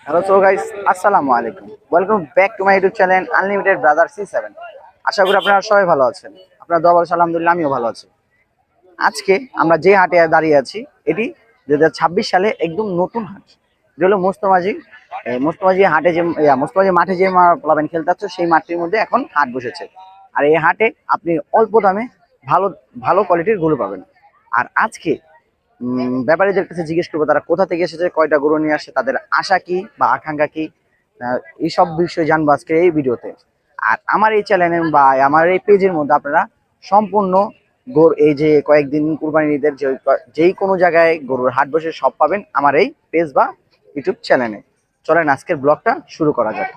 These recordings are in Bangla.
হ্যালো সো গাইস, আসসালামু আলাইকুম। Welcome back to my YouTube channel unlimited brother C7। আশা করি আপনারা সবাই ভালো আছেন। আপনারা দোয়া বলছেন, আলহামদুলিল্লাহ আমিও ভালো আছি। আজকে আমরা যে হাটে দাঁড়িয়ে আছি, এটি 2026 সালে একদম নতুন হাট। এটা হলো মোস্তমাজি। মোস্তমাজি হাটে যে মোস্তমাজি মাঠে যে প্লাবেন খেলতে যাচ্ছে, সেই মাঠটির মধ্যে এখন হাট বসেছে। আর এই হাটে আপনি অল্প দামে ভালো ভালো কোয়ালিটির গরু পাবেন। আর আজকে ব্যাপারীদের কাছে জিজ্ঞেস করবো তারা কোথা থেকে এসেছে, কয়টা গরু নিয়ে আসছে, তাদের আশা কি বা আকাঙ্ক্ষা কি, এইসব বিষয়ে জানবো আজকে এই ভিডিওতে। আর আমার এই চ্যানেলে বা আমার এই পেজের মধ্যে আপনারা সম্পূর্ণ গরু, এই যে কয়েকদিন কুরবানি ঈদের যেই কোনো জায়গায় গরুর হাট বসে সব পাবেন আমার এই পেজ বা ইউটিউব চ্যানেলে। চলেন আজকের ব্লগটা শুরু করা যাক।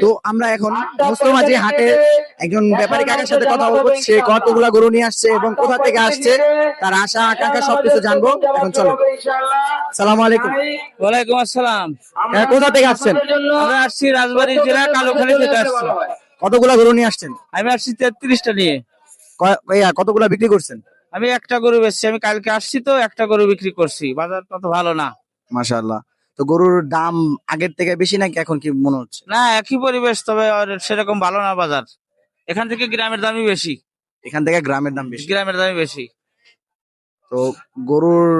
তো আমরা এখন মুস্তমাজি হাটে একজন ব্যাপারী কাকার সাথে কথা বলবো, সে কতগুলা গরু নিয়ে আসছে এবং কোথা থেকে আসছে, তার আশা আকাঙ্ক্ষা সবকিছু জানবো। এখন চলো। সালামু আলাইকুম। ওয়ালাইকুম আসসালাম। কোথা থেকে আসছেন? আমরা আসছি রাজবাড়ী জেলা কালোখালী থেকে আসছি। কতগুলা গরু নিয়ে আসছেন? আমি আসছি 33টা নিয়ে। কতগুলা বিক্রি করছেন? আমি একটা গরু বেচছি। আমি কালকে আসছি তো একটা গরু বিক্রি করছি। বাজার তত ভালো না। মাশাআল্লাহ। তো গরুর দাম আগের থেকে বেশি নাকি এখন কি মনে হচ্ছে? না, একই পরিবেশ, তবে আর সেরকম ভালো না বাজার। এখান থেকে গ্রামের দামই বেশি। এখান থেকে গ্রামের দাম বেশি। গ্রামের দামই বেশি। তো গরুর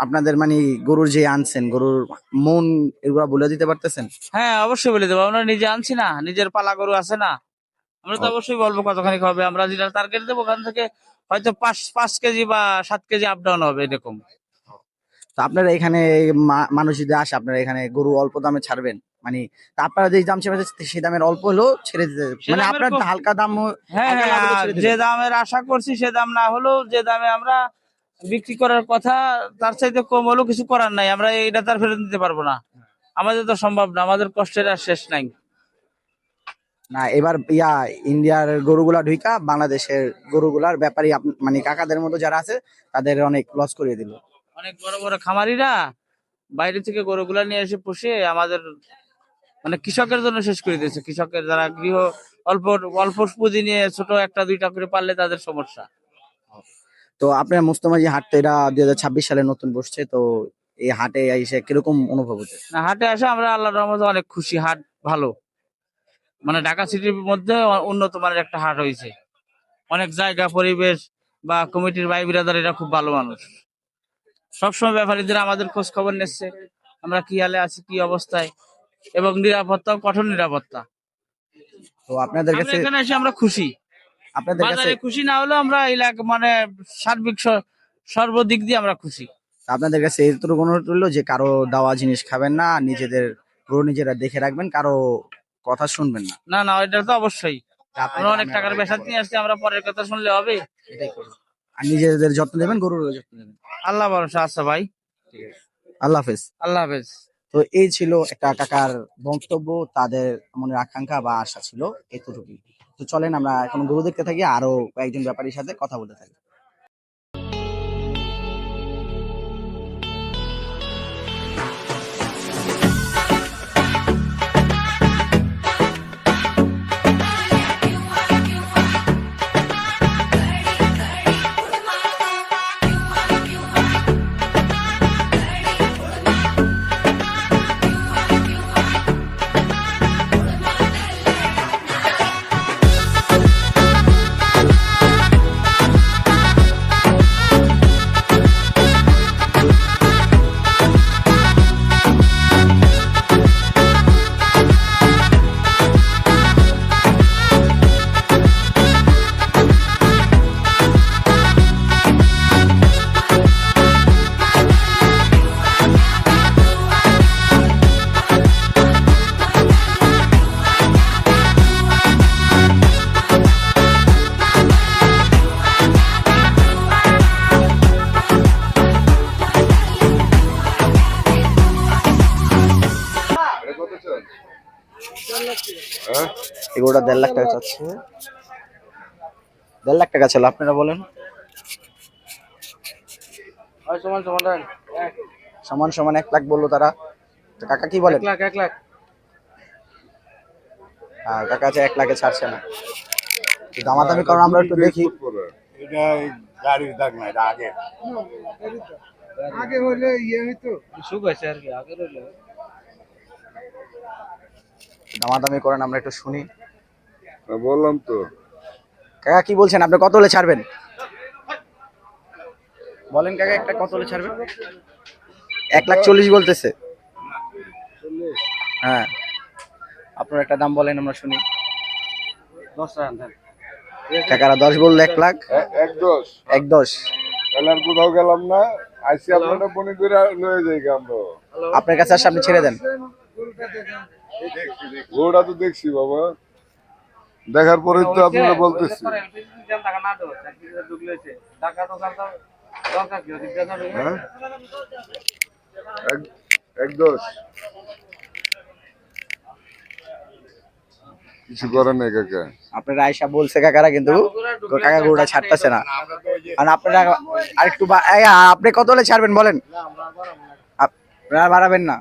আপনাদের মানে গরুর যে আনছেন, গরুর মন এগুলা বলে দিতে পারতেছেন? হ্যাঁ, অবশ্যই বলে দেবো। আমরা নিজে আনছি না, নিজের পালা গরু আছে না, আমরা তো অবশ্যই বলবো কতখানি হবে। আমরা যেটা টার্গেট দেবো ওখান থেকে হয়তো 5 কেজি বা 7 কেজি আপ ডাউন হবে এরকম। তো আপনারা এখানে মানুষ যদি আসে, আপনারা এখানে গরু অল্প দামে ছাড়বেন? মানে আপনারা যে দাম চেয়ে সেই দামের অল্প হলেও ছেড়ে দিতে, মানে আপনার হালকা দাম, হ্যাঁ হ্যাঁ, যে দামের আশা করছি সে দাম না হলেও যে দামে আমরা বিক্রি করার কথা তার চাইতে কম হলেও কিছু করার নাই। আমরা এইটা তার ফেরত দিতে পারবো না, আমাদের তো সম্ভব না, আমাদের কষ্টের আর শেষ নাই। না, এবার ইন্ডিয়ার গরুগুলা ঢুইকা বাংলাদেশের গরুগুলার ব্যাপারী মানে কাকাদের মতো যারা আছে তাদের অনেক লস করিয়ে দিল। অনেক বড় বড় খামারিরা বাইরে থেকে গরুগুলা নিয়ে এসে পুষে আমাদের মানে কৃষকের জন্য শেষ করে দিয়েছে। কৃষকের যারা গৃহ অল্প অল্প পুঁজি নিয়ে ছোট একটা দুইটা করে পারলে তাদের সমস্যা। তো আপনার মুস্তমাজি হাট তো এটা 2026 সালে নতুন বসছে, তো এই হাটে এসে কিরকম অনুভব হচ্ছে? না, হাটে আসে আমরা আল্লাহর রহমতে অনেক খুশি। হাট ভালো, মানে ঢাকা সিটির মধ্যে উন্নত মানের একটা হাট হয়েছে। অনেক জায়গা, পরিবেশ বা কমিটির ভাই বিরাদার এরা খুব ভালো মানুষ। সবসময় ব্যাপারীদের আমাদের খোঁজ খবর নিচ্ছে আমরা কি হালে আছি, কি অবস্থায়, এবং নিরাপত্তা, কঠোর নিরাপত্তা। তো আপনাদের কাছে এখানে এসে আমরা খুশি। আপনাদের কাছে বাজারে খুশি না হলেও আমরা এলাকা মানে সার্বিক সর্বদিক দিয়ে আমরা খুশি। আপনাদের কাছে এতটুকু অনুরোধ রইলো যে কারো দেওয়া জিনিস খাবেন না, নিজেদের গরু নিজেরা দেখে রাখবেন, কারো কথা শুনবেন না। না না, এটা তো অবশ্যই। আমরা অনেক টাকার বেসাদ নিয়ে আসছি, আমরা পরের কথা শুনলে হবে? এটাই করুন। আর নিজেদের যত্ন নেবেন, গরুর যত্ন নেবেন। আল্লাহ ভরসা আছে ভাই। ঠিক আছে, আল্লাহ হাফেজ। আল্লাহ হাফেজ। তো এই ছিল একটা কাকার বক্তব্য, তাদের মনের আকাঙ্ক্ষা বা আশা ছিল এতটুকুই। তো চলেন আমরা এখন গরু দেখতে থাকি, আরো কয়েকজন ব্যাপারীর সাথে কথা বলতে থাকি। গরুটা 1.5 লাখ টাকা চাচ্ছে। 1.5 লাখ টাকা ছিল, আপনারা বলেন। সমান সমান 1 লাখ বললো তারা। তো কাকা কি বলেন? 1 লাখ। হ্যাঁ, কাকা আছে 1 লাখে ছাড়ছে না। তো দামাদামি কারণ আমরা একটু দেখি। এটা গাড়ির দাগ না, এটা আগে আগে হইলে ইয়ে হইতো। সুখ আছে আর কি, আগের হইলো। দামাদামি করেন, আমরা একটু শুনি। বললাম তো। কাকা কি বলছেন, আপনি কত হলে ছাড়বেন? বলেন কাকা, একটা কত হলে ছাড়বেন? 1,40,000 বলতেছে। হ্যাঁ, আপনার একটা দাম বলেন, আমরা শুনি। 10 টাকা দেন। কাকারা 10 বললো, 1 লাখ। 1-10 1,10। তাহলে আর কোথাও গেলাম না, আইসি আপনারা বনি করে লয়ে যাই আমরা। আপনার কাছে আসলে আপনি ছেড়ে দেন। ওটা তো দেখছি বাবা, দেখার পরে তো আপনারা বলতেছি। হ্যাঁ 1-10 কিছু করেন নাই কাকা। আপনারা আয়সা বলছে কাকারা, কিন্তু কাকা গরুটা ছাড়তেছে না। আর আপনারা আরেকটু আপনি কত হলে ছাড়বেন বলেন? আপনারা বাড়াবেন না?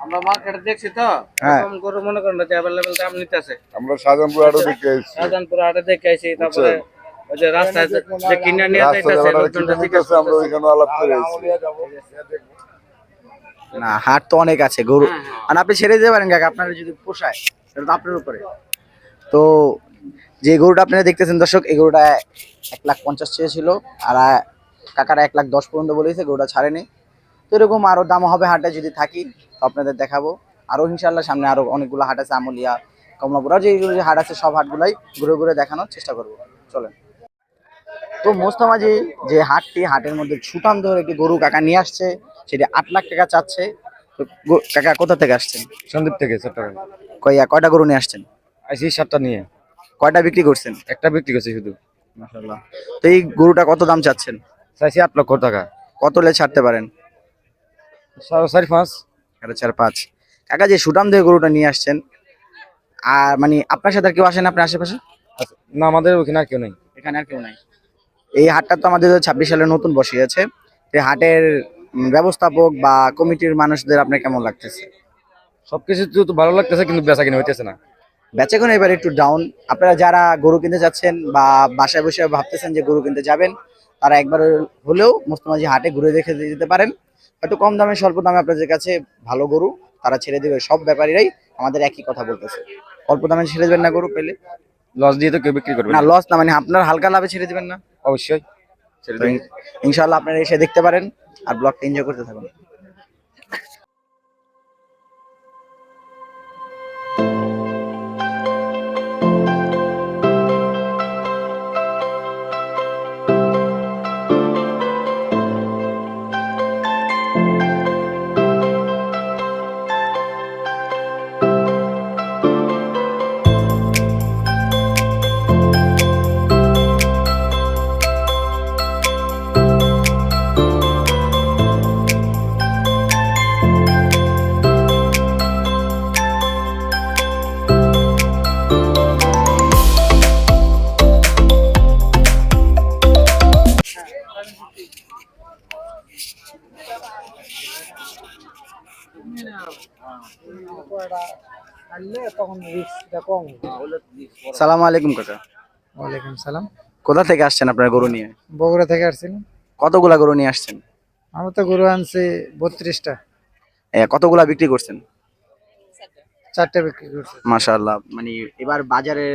আমরা মার্কেটে দেখছি তো, হ্যাঁ। এরকম গরু মনে করেন না যে অ্যাভেলেবল দাম নিতেছে। আমরা শাহজাহানপুর আড়ো দেখে এসেছি। শাহজাহানপুর হাটে দেখে আইছি, তারপরে ওই যে রাস্তায় যে কিনে নিয়ে রাস্তা যাইতেছে, যাওয়াটা লোকজনটা কিনে জিজ্ঞেস নিতেছে, আমরা ওইখানে আলাপ করে এসেছি। না, হাট তো অনেক আছে গরু। আর আপনি ছেড়ে দিতে পারেন কাকা, আপনারা যদি পোষায়, সেটা তো আপনার উপরে। তো যে গরুটা আপনারা দেখতেছেন দর্শক, এই গরুটা 1,50,000 চেয়েছিল। আর কাকারা 1,10,000 পর্যন্ত বলেছে, গরুটা ছাড়েনি। তো এরকম আরো দাম হবে হাটে, যদি থাকি তো আপনাদের দেখাবো। আরো ইনশাল্লাহ সামনে আরো অনেকগুলো হাট আছে, আমলিয়া, কমলাপুর, আর যেগুলো যে হাট আছে সব হাটগুলাই ঘুরে ঘুরে দেখানোর চেষ্টা করবো। চলেন। তো মোস্তমাজি যে হাটটি, হাটের মধ্যে সুঠাম ধরে একটি গরু কাকা নিয়ে আসছে, সেটি 8 লাখ টাকা চাচ্ছে। তো কাকা কোথা থেকে আসছেন? সন্দীপ থেকে চট্টগ্রাম কয়টা গরু নিয়ে আসছেন? আইসি 7টা নিয়ে কয়টা বিক্রি করছেন? একটা বিক্রি করছি শুধু। মাশাআল্লাহ। তো এই গরুটা কত দাম চাচ্ছেন? চাইছি 8 লক্ষ টাকা। কত হলে ছাড়তে পারেন? 4.5 4.5। কাকা যে সুঠাম ধরে গরুটা নিয়ে আসছেন, আর মানে আপনার সাথে আর কেউ আসেন আপনার আশেপাশে? আচ্ছা, না আমাদের ওখানে আর কেউ নেই। এখানে আর কেউ নাই। এই হাটটা তো আমাদের 26 সালে নতুন বসিয়েছে। এই হাটের ব্যবস্থাপক বা কমিটির মানুষদের আপনার কেমন লাগতেছে? সবকিছু তো ভালো লাগতেছে, কিন্তু বেচা কিনা হইতেছে না। বেচাকেনা এবার একটু ডাউন। আপনারা যারা গরু কিনতে যাচ্ছেন বা বাসায় বসে ভাবতেছেন যে গরু কিনতে যাবেন, তারা একবার হলেও মোস্তমাজি হাটে ঘুরে দেখে যেতে পারেন। একটু কম দামে, স্বল্প দামে আপনাদের কাছে ভালো গরু তারা ছেড়ে দেবে। সব ব্যাপারীরাই আমাদের একই কথা বলতেছে, অল্প দামে ছেড়ে দেবেন না গরু পেলে। লস দিয়ে তো কেউ বিক্রি করবে না, না। লস না, মানে আপনার হালকা লাভে ছেড়ে দিবেন না। অবশ্যই ছেড়ে তো দেব। ইনশাআল্লাহ আপনারা এসে দেখতে পারেন আর ব্লগটা এনজয় করতে থাকুন। সালামু আলাইকুম কাকা। ওয়ালাইকুম সালাম। কোথা থেকে আসছেন আপনার গরু নিয়ে? বগুড়া থেকে আসছিলাম। কতগুলা গরু নিয়ে আসছেন? আমরা তো গরু আনছি 32টা, কতগুলা বিক্রি করছেন? 4টে বিক্রি করছি। মাশাআল্লাহ। মানে এবার বাজারে,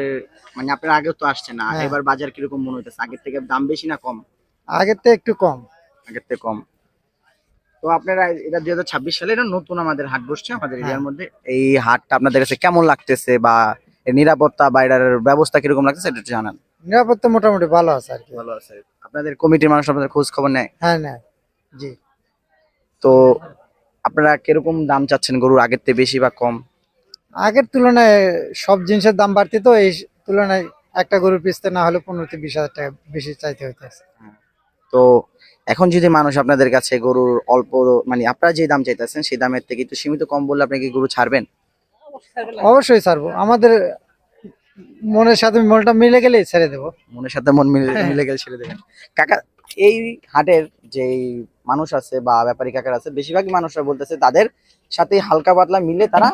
মানে আপনার আগেও তো আসছেন না, হ্যাঁ। এবার বাজার কিরকম মনে হইতেছে? আগের থেকে দাম বেশি না কম? আগের তো একটু কম। আগের থেকে কম। তো আপনারা এটা 2026 সালে এটা নতুন আমাদের হাট বসছে আমাদের এরিয়ার মধ্যে। এই হাটটা আপনাদের কাছে কেমন লাগতেছে, বা এর নিরাপত্তা বা এটার ব্যবস্থা কিরকম লাগতেছে এটা একটু জানান। নিরাপত্তা মোটামুটি ভালো আছে আর কি। ভালো আছে। আপনাদের কমিটির মানুষ আপনাদের খোঁজ খবর নেয়? হ্যাঁ না, জি। তো আপনারা কিরকম দাম চাচ্ছেন গরুর, আগের থেকে বেশি বা কম? আগের তুলনায় সব জিনিসের দাম বাড়তি, তো এই তুলনায় একটা গরুর পিছতে না হলে 15-20 হাজার টাকা বেশি চাইতে হইতেছে। তো এখন যদি মানুষ আপনাদের কাছে গরুর অল্প, মানে আপনারা যে দাম চাইতেছেন সেই দামের থেকে একটু সীমিত কম বললে আপনি কি গরু ছাড়বেন? অবশ্যই ছাড়বো। আমাদের মনের সাথে মনটা মিলে গেলে ছেড়ে দেবো। মনের সাথে মন মিলে হ্যাঁ। মিলে গেলে ছেড়ে দেবেন। কাকা, এই হাটের যে মানুষ আছে বা ব্যাপারী কাকার আছে, বেশিরভাগই মানুষরা বলতেছে তাদের সাথে হালকা পাতলা মিলে তারা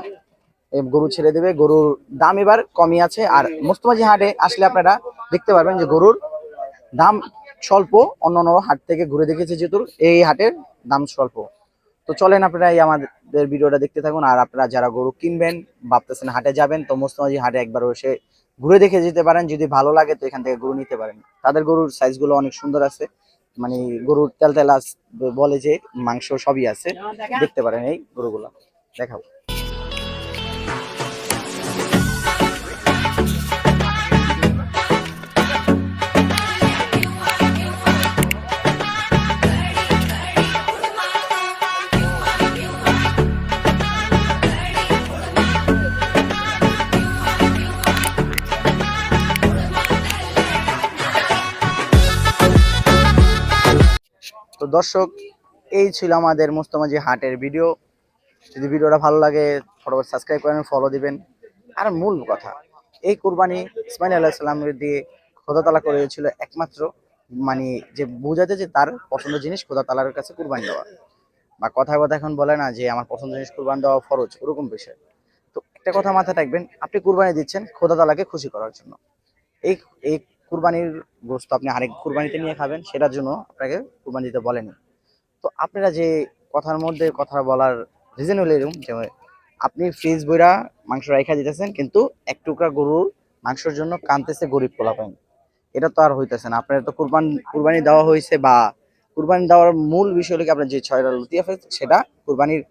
এই গরু ছেড়ে দেবে। গরুর দাম এবার কমই আছে। আর মোস্তমাঝি হাটে আসলে আপনারা দেখতে পারবেন যে গরুর দাম স্বল্প। অন্যান্য হাট থেকে ঘুরে দেখেছি যেহেতু এই হাটের দাম স্বল্প। তো চলেন আপনারা এই আমাদের ভিডিওটা দেখতে থাকুন। আর আপনারা যারা গরু কিনবেন, ভাবতেছেন হাটে যাবেন, তো মোস্তমাঝি হাটে একবার এসে ঘুরে দেখে যেতে পারেন। যদি ভালো লাগে তো এখান থেকে গরু নিতে পারেন। তাদের গরুর সাইজ গুলো অনেক সুন্দর আছে, মানে গরুর তেলতেলা বলে যে মাংস সবই আছে। দেখতে পারেন এই গরুগুলো, দেখাবো। তো দর্শক, এই ছিল আমাদের মোস্তমাঝি হাটের ভিডিও। যদি ভিডিওটা ভালো লাগে ফটোফট সাবস্ক্রাইব করেন, ফলো দিবেন। আর মূল কথা, এই কুরবানি ইসমাইল আলাইহিস সালামের দিয়ে খোদা তাআলা করেছিল একমাত্র, মানে যে বোঝাতে যে তার পছন্দের জিনিস খোদা তাআলার কাছে কুরবানি দেওয়া। বা কথায় কথা এখন বলে না যে আমার পছন্দের জিনিস কুরবানি দেওয়া ফরজ, ওরকম বিষয়। তো একটা কথা মাথায় রাখবেন, আপনি কুরবানি দিচ্ছেন খোদা তাআলাকে খুশি করার জন্য। এই এই কুরবানির গোশত আপনি আরেক কুরবানিতে নিয়ে খাবেন, সেটার জন্য আপনাকে কুরবানি দিতে বলেনি। তো আপনারা যে কথার মধ্যে কথা বলার রিজন হলো এরকম যে আপনি ফ্রিজ বইরা মাংস রাইখা দিতেছেন, কিন্তু এক টুকরা গরুর মাংসের জন্য কানতেছে গরিব পোলাপাইন। এটা তো আর হইতেছে না। আপনার তো কুরবানি দেওয়া হয়েছে, বা কুরবানি দেওয়ার মূল বিষয় হলো কি আপনার যে 6টা লতিফা সেটা কুরবানির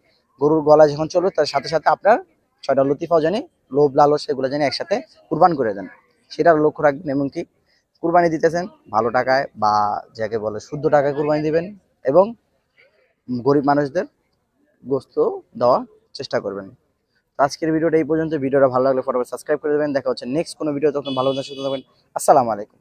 গরুর গলা যখন চলবে তার সাথে সাথে আপনার 6টা লতিফাও জানি লোভ লালস সেগুলো জানি একসাথে কুরবান করে দেন, সেটার লক্ষ্য রাখবেন। এমনকি কুরবানি দিতেছেন ভালো টাকায়, বা যাকে বলে শুদ্ধ টাকায় কুরবানি দিবেন, এবং গরিব মানুষদের গোস্ত দেওয়ার চেষ্টা করবেন। তো আজকের ভিডিওটা এই পর্যন্ত। ভিডিওটা ভালো লাগলে ফটোফট সাবস্ক্রাইব করে দেবেন। দেখা হচ্ছে নেক্সট কোনো ভিডিও, তখন ভালো থাকবেন, সুস্থ থাকবেন। আসসালামু আলাইকুম।